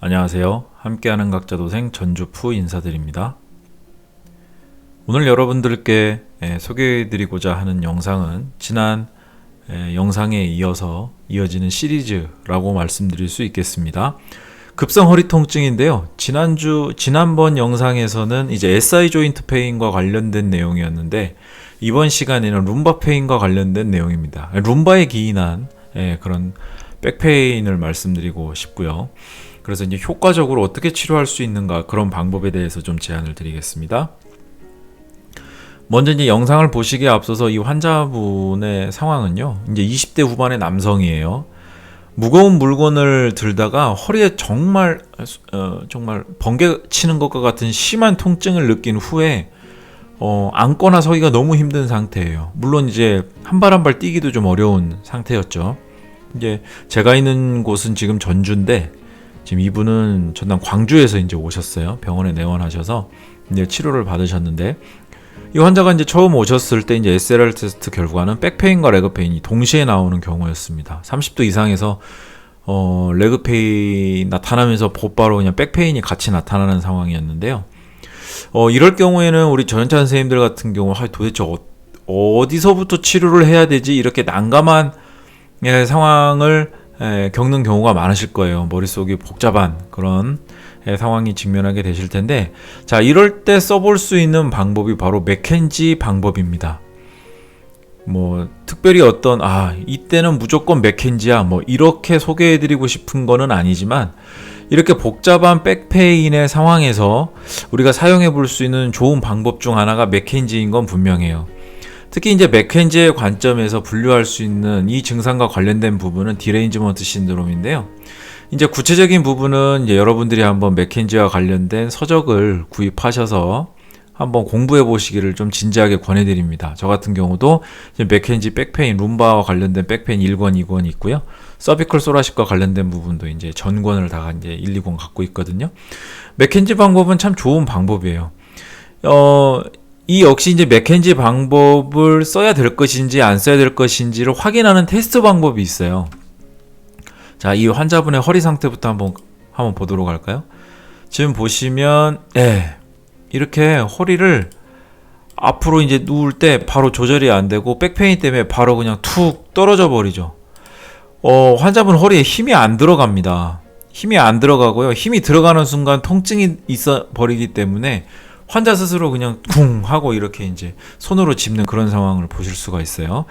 안녕하세요. 함께하는 각자도생 전주푸 인사드립니다. 오늘 여러분들께 소개해드리고자 하는 영상은 지난 영상에 이어지는 시리즈라고 말씀드릴 수 있겠습니다. 급성 허리 통증인데요. 지난번 영상에서는 이제 SI 조인트 페인과 관련된 내용이었는데 이번 시간에는 룸바 페인과 관련된 내용입니다. 룸바에 기인한 그런 백페인을 말씀드리고 싶고요. 그래서 이제 효과적으로 어떻게 치료할 수 있는가 그런 방법에 대해서 좀 제안을 드리겠습니다. 먼저 이제 영상을 보시기에 앞서서 이 환자분의 상황은요. 이제 20대 후반의 남성이에요. 무거운 물건을 들다가 허리에 정말 번개 치는 것과 같은 심한 통증을 느낀 후에 앉거나 서기가 너무 힘든 상태예요. 물론 이제 한 발 한 발 뛰기도 좀 어려운 상태였죠. 이제 제가 있는 곳은 지금 전주인데 지금 이분은 전남 광주에서 이제 오셨어요. 병원에 내원하셔서 이제 치료를 받으셨는데 이 환자가 이제 처음 오셨을 때 이제 SLR 테스트 결과는 백페인과 레그페인이 동시에 나오는 경우였습니다. 30도 이상에서 레그페인 나타나면서 곧바로 그냥 백페인이 같이 나타나는 상황이었는데요. 이럴 경우에는 우리 전현찬 선생님들 같은 경우 도대체 어디서부터 치료를 해야 되지 이렇게 난감한 상황을 겪는 경우가 많으실 거예요. 머릿속이 복잡한 그런 상황이 직면하게 되실 텐데, 자, 이럴 때 써볼 수 있는 방법이 바로 맥켄지 방법입니다. 특별히 이때는 무조건 맥켄지야 이렇게 소개해드리고 싶은 거는 아니지만, 이렇게 복잡한 백페인의 상황에서 우리가 사용해 볼 수 있는 좋은 방법 중 하나가 맥켄지인 건 분명해요. 특히 이제 맥켄지의 관점에서 분류할 수 있는 이 증상과 관련된 부분은 디레인지먼트 신드롬인데요. 이제 구체적인 부분은 이제 여러분들이 한번 맥켄지와 관련된 서적을 구입하셔서 한번 공부해 보시기를 좀 진지하게 권해드립니다. 저 같은 경우도 맥켄지 백페인, 룸바와 관련된 백페인 1권, 2권이 있고요. 서비컬 소라식과 관련된 부분도 이제 전권을 다 이제 1, 2권 갖고 있거든요. 맥켄지 방법은 참 좋은 방법이에요. 이 역시 이제 맥켄지 방법을 써야 될 것인지 안 써야 될 것인지를 확인하는 테스트 방법이 있어요. 자, 이 환자분의 허리 상태부터 한번 보도록 할까요? 지금 보시면 이렇게 허리를 앞으로 이제 누울 때 바로 조절이 안 되고 백페인 때문에 바로 그냥 툭 떨어져 버리죠. 환자분 허리에 힘이 안 들어갑니다. 힘이 안 들어가고요. 힘이 들어가는 순간 통증이 있어 버리기 때문에 환자 스스로 그냥 쿵 하고 이렇게 이제 손으로 짚는 그런 상황을 보실 수가 있어요.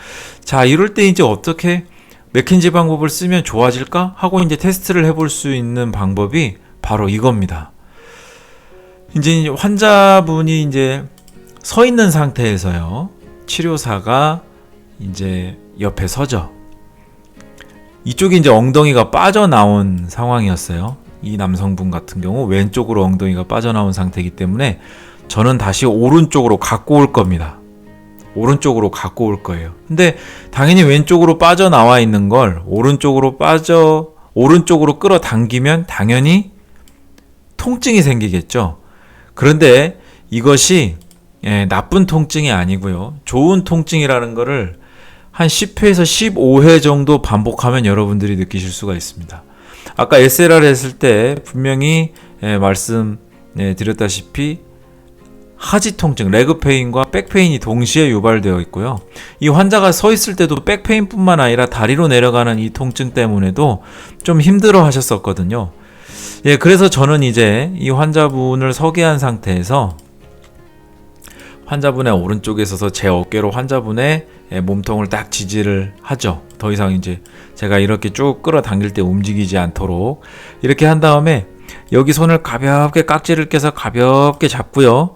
자, 이럴 때 이제 어떻게 맥켄지 방법을 쓰면 좋아질까 하고 이제 테스트를 해볼 수 있는 방법이 바로 이겁니다. 이제 환자분이 이제 서 있는 상태에서요. 치료사가 이제 옆에 서죠. 이쪽이 이제 엉덩이가 빠져나온 상황이었어요. 이 남성분 같은 경우 왼쪽으로 엉덩이가 빠져나온 상태이기 때문에 저는 다시 오른쪽으로 갖고 올 겁니다. 오른쪽으로 갖고 올 거예요. 근데 당연히 왼쪽으로 빠져나와 있는 걸 오른쪽으로 끌어당기면 당연히 통증이 생기겠죠. 그런데 이것이 나쁜 통증이 아니고요. 좋은 통증이라는 거를 한 10회에서 15회 정도 반복하면 여러분들이 느끼실 수가 있습니다. 아까 SLR 했을 때 분명히 말씀드렸다시피 하지 통증, 레그페인과 백페인이 동시에 유발되어 있고요. 이 환자가 서 있을 때도 백페인뿐만 아니라 다리로 내려가는 이 통증 때문에도 좀 힘들어 하셨었거든요. 그래서 저는 이제 이 환자분을 서게 한 상태에서 환자분의 오른쪽에 서서 제 어깨로 환자분의 몸통을 딱 지지를 하죠. 더 이상 이제 제가 이렇게 쭉 끌어당길 때 움직이지 않도록 이렇게 한 다음에 여기 손을 가볍게 깍지를 껴서 가볍게 잡고요.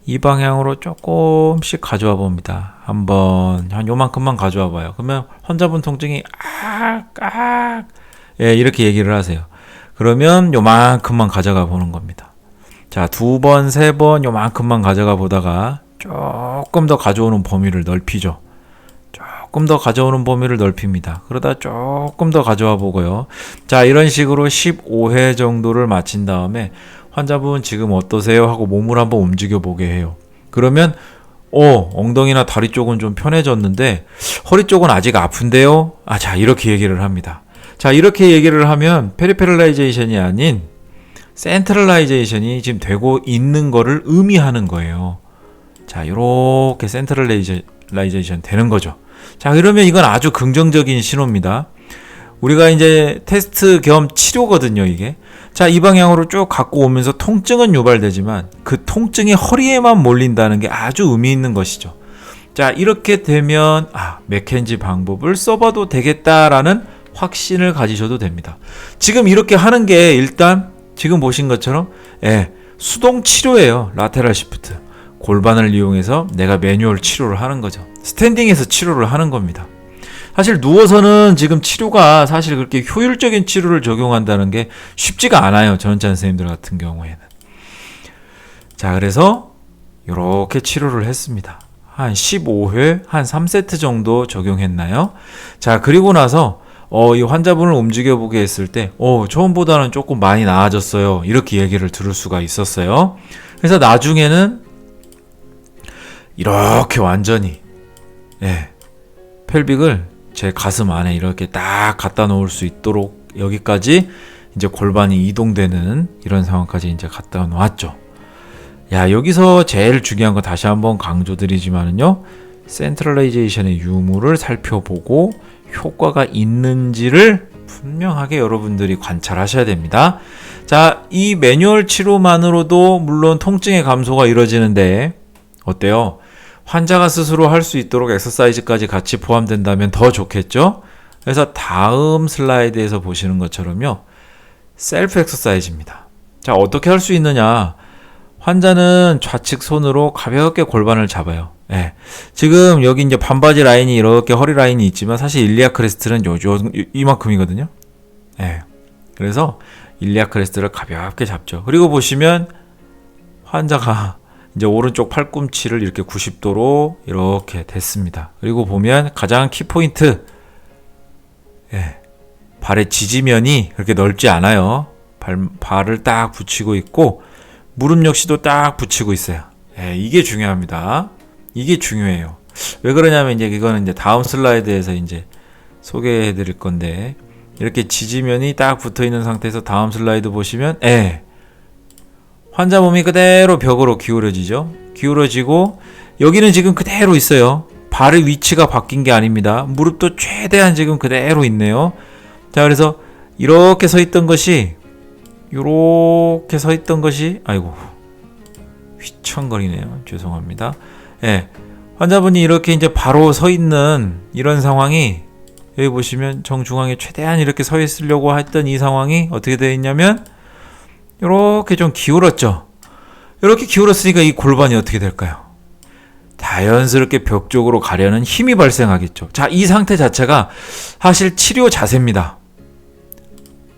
이 방향으로 조금씩 가져와 봅니다. 한번 한 요만큼만 가져와 봐요. 그러면 환자분 통증이 이렇게 얘기를 하세요. 그러면 요만큼만 가져가 보는 겁니다. 자, 2번, 3번 요만큼만 가져가 보다가 조금 더 가져오는 범위를 넓히죠. 조금 더 가져오는 범위를 넓힙니다. 그러다 조금 더 가져와 보고요. 자, 이런 식으로 15회 정도를 마친 다음에 환자분 지금 어떠세요? 하고 몸을 한번 움직여 보게 해요. 그러면 엉덩이나 다리 쪽은 좀 편해졌는데 허리 쪽은 아직 아픈데요? 자, 이렇게 얘기를 합니다. 자, 이렇게 얘기를 하면 페리페럴라이제이션이 아닌 센트럴라이제이션이 지금 되고 있는 거를 의미하는 거예요. 자, 이렇게 센트럴라이제이션 되는 거죠. 자, 그러면 이건 아주 긍정적인 신호입니다. 우리가 이제 테스트 겸 치료거든요, 이게. 자, 이 방향으로 쭉 갖고 오면서 통증은 유발되지만 그 통증이 허리에만 몰린다는 게 아주 의미 있는 것이죠. 자, 이렇게 되면 맥켄지 방법을 써봐도 되겠다라는 확신을 가지셔도 됩니다. 지금 이렇게 하는 게 일단 지금 보신 것처럼 수동 치료예요. 라테럴 시프트. 골반을 이용해서 내가 매뉴얼 치료를 하는 거죠. 스탠딩에서 치료를 하는 겁니다. 사실 누워서는 지금 치료가 사실 그렇게 효율적인 치료를 적용한다는 게 쉽지가 않아요. 전원찬 선생님들 같은 경우에는. 자, 그래서 이렇게 치료를 했습니다. 한 15회, 한 3세트 정도 적용했나요? 자, 그리고 나서 이 환자분을 움직여보게 했을 때 처음보다는 조금 많이 나아졌어요. 이렇게 얘기를 들을 수가 있었어요. 그래서 나중에는 이렇게 완전히 펠빅을 제 가슴 안에 이렇게 딱 갖다 놓을 수 있도록 여기까지 이제 골반이 이동되는 이런 상황까지 이제 갖다 놓았죠. 야, 여기서 제일 중요한 거 다시 한번 강조드리지만은요, 센트럴라이제이션의 유무를 살펴보고 효과가 있는지를 분명하게 여러분들이 관찰하셔야 됩니다. 자, 이 매뉴얼 치료만으로도 물론 통증의 감소가 이루어지는데 어때요? 환자가 스스로 할 수 있도록 엑서사이즈까지 같이 포함된다면 더 좋겠죠? 그래서 다음 슬라이드에서 보시는 것처럼요, 셀프 엑서사이즈입니다. 자, 어떻게 할 수 있느냐? 환자는 좌측 손으로 가볍게 골반을 잡아요. 지금 여기 이제 반바지 라인이 이렇게 허리 라인이 있지만 사실 일리아 크레스트는 이만큼이거든요. 그래서 일리아 크레스트를 가볍게 잡죠. 그리고 보시면 환자가 이제 오른쪽 팔꿈치를 이렇게 90도로 이렇게 댔습니다. 그리고 보면 가장 키포인트, 발의 지지면이 그렇게 넓지 않아요. 발을 딱 붙이고 있고 무릎 역시도 딱 붙이고 있어요. 이게 중요합니다. 이게 중요해요. 왜 그러냐면 이제 이거는 이제 다음 슬라이드에서 이제 소개해 드릴 건데, 이렇게 지지면이 딱 붙어 있는 상태에서 다음 슬라이드 보시면 환자 몸이 그대로 벽으로 기울어지죠. 기울어지고 여기는 지금 그대로 있어요. 발의 위치가 바뀐 게 아닙니다. 무릎도 최대한 지금 그대로 있네요. 자, 그래서 이렇게 서 있던 것이 아이고 휘청거리네요. 죄송합니다. 환자분이 이렇게 이제 바로 서 있는 이런 상황이, 여기 보시면 정중앙에 최대한 이렇게 서 있으려고 했던 이 상황이 어떻게 되어 있냐면 이렇게 좀 기울었죠. 이렇게 기울었으니까 이 골반이 어떻게 될까요? 자연스럽게 벽 쪽으로 가려는 힘이 발생하겠죠. 자, 이 상태 자체가 사실 치료 자세입니다.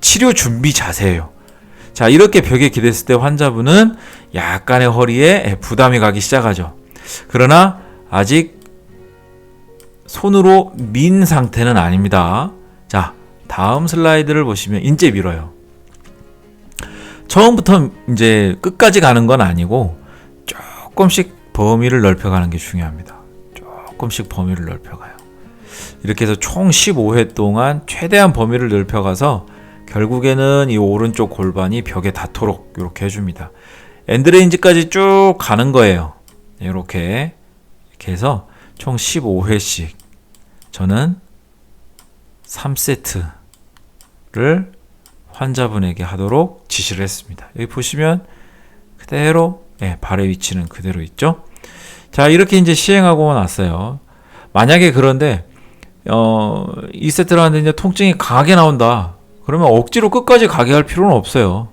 치료 준비 자세예요. 자, 이렇게 벽에 기댔을 때 환자분은 약간의 허리에 부담이 가기 시작하죠. 그러나 아직 손으로 민 상태는 아닙니다. 자, 다음 슬라이드를 보시면 이제 밀어요. 처음부터 이제 끝까지 가는 건 아니고 조금씩 범위를 넓혀가는 게 중요합니다. 조금씩 범위를 넓혀가요. 이렇게 해서 총 15회 동안 최대한 범위를 넓혀가서 결국에는 이 오른쪽 골반이 벽에 닿도록 이렇게 해줍니다. 엔드레인지까지 쭉 가는 거예요. 이렇게 해서 총 15회씩 저는 3세트를 환자분에게 하도록 지시를 했습니다. 여기 보시면 그대로 발의 위치는 그대로 있죠. 자, 이렇게 이제 시행하고 났어요. 만약에 그런데 2세트를 하는데 이제 통증이 강하게 나온다. 그러면 억지로 끝까지 가게 할 필요는 없어요.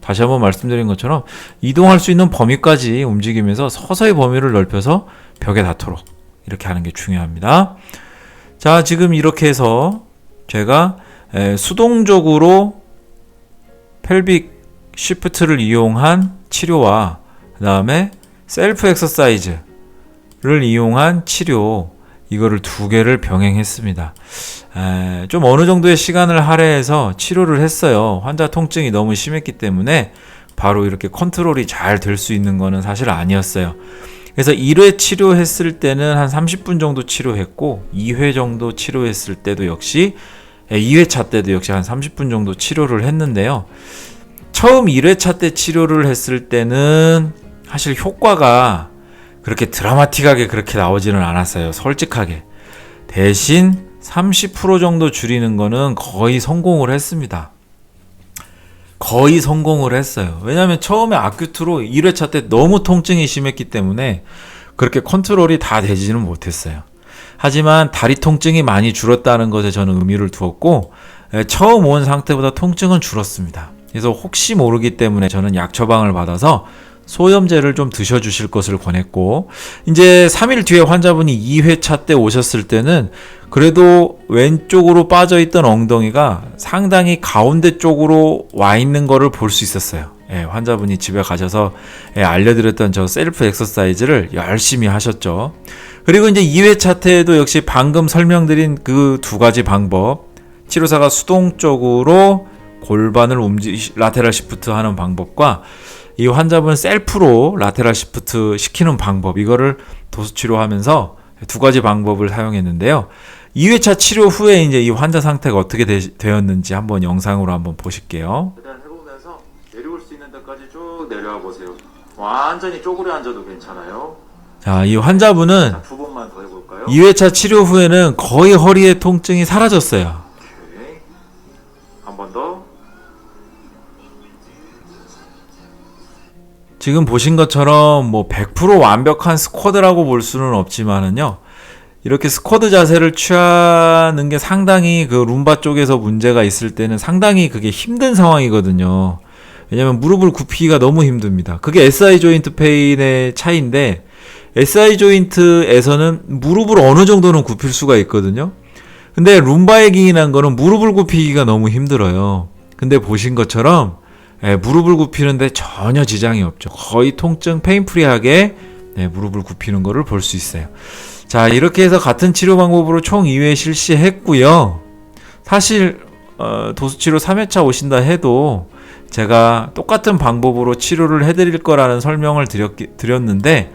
다시 한번 말씀드린 것처럼 이동할 수 있는 범위까지 움직이면서 서서히 범위를 넓혀서 벽에 닿도록 이렇게 하는 게 중요합니다. 자, 지금 이렇게 해서 제가 수동적으로 펠빅 시프트를 이용한 치료와 그 다음에 셀프 엑서사이즈를 이용한 치료, 이거를 두 개를 병행했습니다. 좀 어느 정도의 시간을 할애해서 치료를 했어요. 환자 통증이 너무 심했기 때문에 바로 이렇게 컨트롤이 잘 될 수 있는 거는 사실 아니었어요. 그래서 1회 치료했을 때는 한 30분 정도 치료했고 2회 정도 치료했을 때도 역시 2회차 때도 역시 한 30분 정도 치료를 했는데요. 처음 1회차 때 치료를 했을 때는 사실 효과가 그렇게 드라마틱하게 그렇게 나오지는 않았어요. 솔직하게. 대신 30% 정도 줄이는 거는 거의 성공을 했습니다. 거의 성공을 했어요. 왜냐하면 처음에 아큐트로 1회차 때 너무 통증이 심했기 때문에 그렇게 컨트롤이 다 되지는 못했어요. 하지만 다리 통증이 많이 줄었다는 것에 저는 의미를 두었고, 처음 온 상태보다 통증은 줄었습니다. 그래서 혹시 모르기 때문에 저는 약 처방을 받아서 소염제를 좀 드셔주실 것을 권했고, 이제 3일 뒤에 환자분이 2회차 때 오셨을 때는 그래도 왼쪽으로 빠져있던 엉덩이가 상당히 가운데 쪽으로 와 있는 거를 볼 수 있었어요. 환자분이 집에 가셔서 알려드렸던 저 셀프 엑서사이즈를 열심히 하셨죠. 그리고 이제 2회차 때에도 역시 방금 설명드린 그 두 가지 방법, 치료사가 수동적으로 골반을 라테랄 시프트 하는 방법과 이 환자분 셀프로 라테랄 시프트 시키는 방법, 이거를 도수치료하면서 두 가지 방법을 사용했는데요. 2회차 치료 후에 이제 이 환자 상태가 어떻게 되었는지 한번 영상으로 한번 보실게요. 일단 해보면서 내려올 수 있는 데까지 쭉 내려와 보세요. 완전히 쪼그려 앉아도 괜찮아요. 자, 이 환자분은 두 번만 더 해볼까요? 2회차 치료 후에는 거의 허리의 통증이 사라졌어요. 오케이. 한 번 더. 지금 보신 것처럼 뭐 100% 완벽한 스쿼드라고 볼 수는 없지만은요, 이렇게 스쿼드 자세를 취하는 게 상당히 그 룸바 쪽에서 문제가 있을 때는 상당히 그게 힘든 상황이거든요. 왜냐면 무릎을 굽히기가 너무 힘듭니다. 그게 SI 조인트 페인의 차이인데, SI 조인트에서는 무릎을 어느 정도는 굽힐 수가 있거든요. 근데 룸바에 기인한 거는 무릎을 굽히기가 너무 힘들어요. 근데 보신 것처럼 무릎을 굽히는데 전혀 지장이 없죠. 거의 통증 페인프리하게 무릎을 굽히는 거를 볼 수 있어요. 자, 이렇게 해서 같은 치료 방법으로 총 2회 실시했고요. 사실 도수치료 3회차 오신다 해도 제가 똑같은 방법으로 치료를 해드릴 거라는 설명을 드렸는데,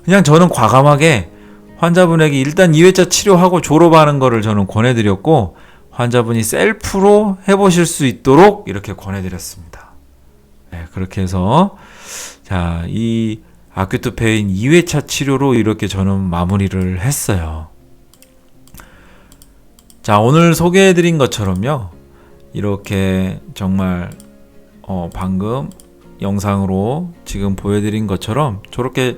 그냥 저는 과감하게 환자분에게 일단 2회차 치료하고 졸업하는 거를 저는 권해드렸고, 환자분이 셀프로 해보실 수 있도록 이렇게 권해드렸습니다. 네, 그렇게 해서 자, 이 아큐트 페인 2회차 치료로 이렇게 저는 마무리를 했어요. 자, 오늘 소개해드린 것처럼요, 이렇게 정말 방금 영상으로 지금 보여드린 것처럼 저렇게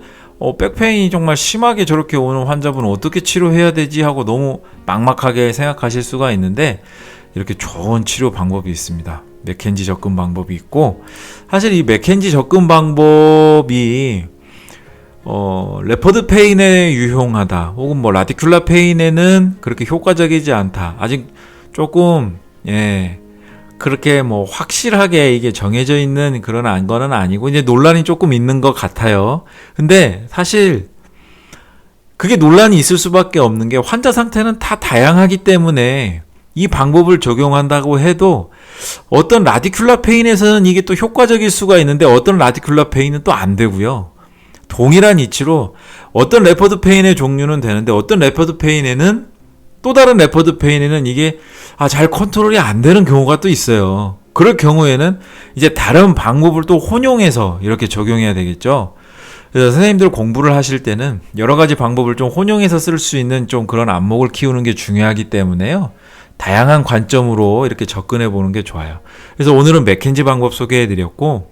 백페인이 정말 심하게 저렇게 오는 환자분은 어떻게 치료해야 되지 하고 너무 막막하게 생각하실 수가 있는데, 이렇게 좋은 치료 방법이 있습니다. 맥켄지 접근 방법이 있고, 사실 이 맥켄지 접근 방법이 레퍼드 페인에 유용하다, 혹은 뭐 라디큘라 페인에는 그렇게 효과적이지 않다, 아직 조금 그렇게 뭐 확실하게 이게 정해져 있는 그런 거는 아니고 이제 논란이 조금 있는 것 같아요. 근데 사실 그게 논란이 있을 수밖에 없는 게, 환자 상태는 다 다양하기 때문에 이 방법을 적용한다고 해도 어떤 라디큘라 페인에서는 이게 또 효과적일 수가 있는데 어떤 라디큘라 페인은 또 안 되고요. 동일한 이치로 어떤 레퍼드 페인의 종류는 되는데 어떤 레퍼드 페인에는, 또 다른 레퍼드 페인에는 이게 잘 컨트롤이 안 되는 경우가 또 있어요. 그럴 경우에는 이제 다른 방법을 또 혼용해서 이렇게 적용해야 되겠죠. 그래서 선생님들 공부를 하실 때는 여러 가지 방법을 좀 혼용해서 쓸 수 있는 좀 그런 안목을 키우는 게 중요하기 때문에요, 다양한 관점으로 이렇게 접근해 보는 게 좋아요. 그래서 오늘은 맥켄지 방법 소개해 드렸고,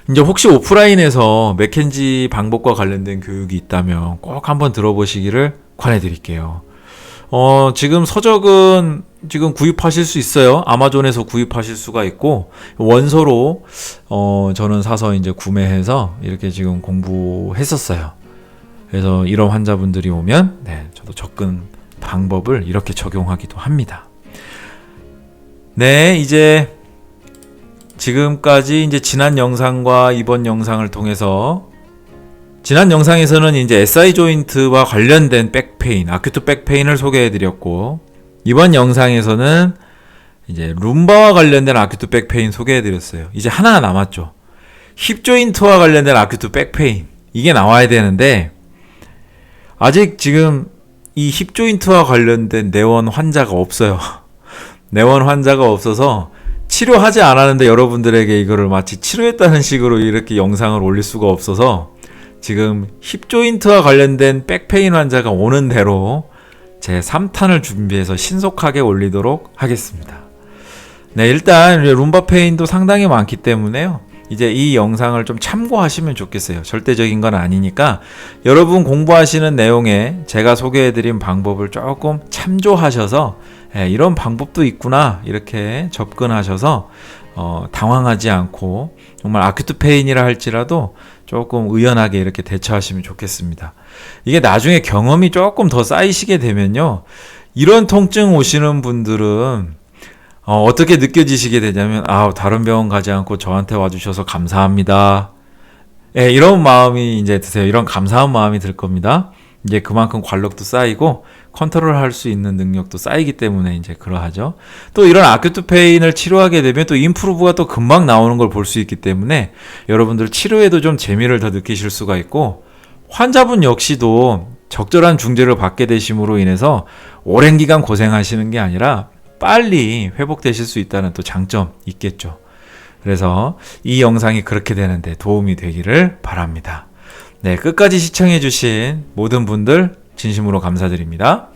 이제 혹시 오프라인에서 맥켄지 방법과 관련된 교육이 있다면 꼭 한번 들어보시기를 권해드릴게요. 지금 서적은 지금 구입하실 수 있어요. 아마존에서 구입하실 수가 있고, 원서로 저는 사서 이제 구매해서 이렇게 지금 공부했었어요. 그래서 이런 환자분들이 오면 저도 접근 방법을 이렇게 적용하기도 합니다. 네, 이제 지금까지 이제 지난 영상과 이번 영상을 통해서, 지난 영상에서는 이제 SI 조인트와 관련된 백페인, 아큐트 백페인을 소개해드렸고, 이번 영상에서는 이제 룸바와 관련된 아큐트 백페인 소개해드렸어요. 이제 하나 남았죠. 힙 조인트와 관련된 아큐트 백페인, 이게 나와야 되는데 아직 지금 이 힙 조인트와 관련된 내원 환자가 없어요. 내원 환자가 없어서 치료하지 않았는데 여러분들에게 이거를 마치 치료했다는 식으로 이렇게 영상을 올릴 수가 없어서 지금 힙 조인트와 관련된 백페인 환자가 오는 대로 제 3탄을 준비해서 신속하게 올리도록 하겠습니다. 네, 일단 룸바 페인도 상당히 많기 때문에요. 이제 이 영상을 좀 참고하시면 좋겠어요. 절대적인 건 아니니까 여러분 공부하시는 내용에 제가 소개해드린 방법을 조금 참조하셔서 이런 방법도 있구나 이렇게 접근하셔서 당황하지 않고 정말 아큐트 페인이라 할지라도 조금 의연하게 이렇게 대처하시면 좋겠습니다. 이게 나중에 경험이 조금 더 쌓이시게 되면요, 이런 통증 오시는 분들은 어떻게 느껴지시게 되냐면, 다른 병원 가지 않고 저한테 와주셔서 감사합니다. 예, 이런 마음이 이제 드세요. 이런 감사한 마음이 들 겁니다. 이제 그만큼 관력도 쌓이고 컨트롤 할 수 있는 능력도 쌓이기 때문에 이제 그러하죠. 또 이런 아큐트 페인을 치료하게 되면 또 임프루브가 또 금방 나오는 걸 볼 수 있기 때문에 여러분들 치료에도 좀 재미를 더 느끼실 수가 있고, 환자분 역시도 적절한 중재를 받게 되심으로 인해서 오랜 기간 고생하시는 게 아니라 빨리 회복되실 수 있다는 또 장점 있겠죠. 그래서 이 영상이 그렇게 되는데 도움이 되기를 바랍니다. 네, 끝까지 시청해주신 모든 분들 진심으로 감사드립니다.